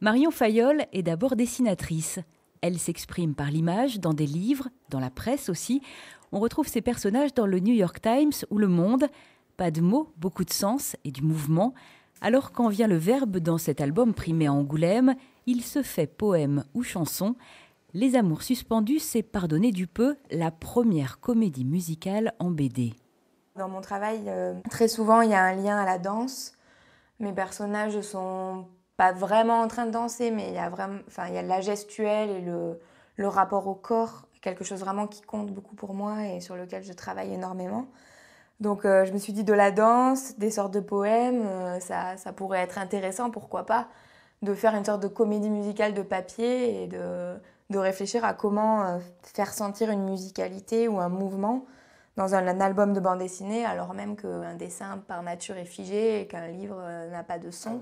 Marion Fayolle est d'abord dessinatrice. Elle s'exprime par l'image, dans des livres, dans la presse aussi. On retrouve ses personnages dans le New York Times ou Le Monde. Pas de mots, beaucoup de sens et du mouvement. Alors quand vient le verbe dans cet album primé à Angoulême, il se fait poème ou chanson. Les Amours suspendus, c'est Pardonner du peu, la première comédie musicale en BD. Dans mon travail, très souvent, il y a un lien à la danse. Mes personnages sont pas vraiment en train de danser, mais il y a la gestuelle et le rapport au corps, quelque chose vraiment qui compte beaucoup pour moi et sur lequel je travaille énormément. Donc je me suis dit de la danse, des sortes de poèmes, ça pourrait être intéressant, pourquoi pas, de faire une sorte de comédie musicale de papier et de réfléchir à comment faire sentir une musicalité ou un mouvement dans un album de bande dessinée, alors même qu'un dessin par nature est figé et qu'un livre n'a pas de son.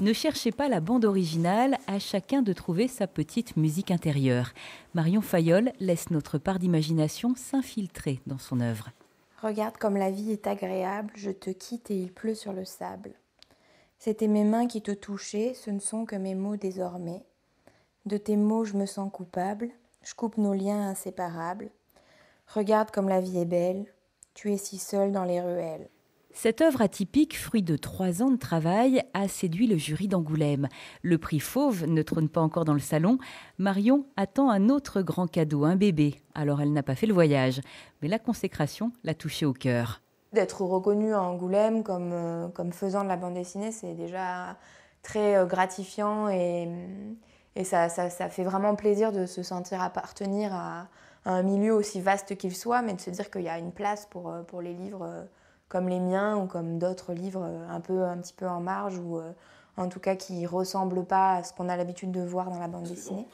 Ne cherchez pas la bande originale, à chacun de trouver sa petite musique intérieure. Marion Fayolle laisse notre part d'imagination s'infiltrer dans son œuvre. Regarde comme la vie est agréable, je te quitte et il pleut sur le sable. C'étaient mes mains qui te touchaient, ce ne sont que mes mots désormais. De tes mots je me sens coupable, je coupe nos liens inséparables. Regarde comme la vie est belle, tu es si seule dans les ruelles. Cette œuvre atypique, fruit de 3 ans de travail, a séduit le jury d'Angoulême. Le prix Fauve ne trône pas encore dans le salon. Marion attend un autre grand cadeau, un bébé. Alors elle n'a pas fait le voyage, mais la consécration l'a touchée au cœur. D'être reconnue à Angoulême comme faisant de la bande dessinée, c'est déjà très gratifiant et ça fait vraiment plaisir de se sentir appartenir à un milieu aussi vaste qu'il soit, mais de se dire qu'il y a une place pour les livres comme les miens ou comme d'autres livres un petit peu en marge ou en tout cas qui ne ressemblent pas à ce qu'on a l'habitude de voir dans la bande dessinée.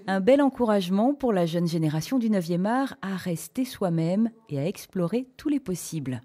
Un bel encouragement pour la jeune génération du 9e art à rester soi-même et à explorer tous les possibles.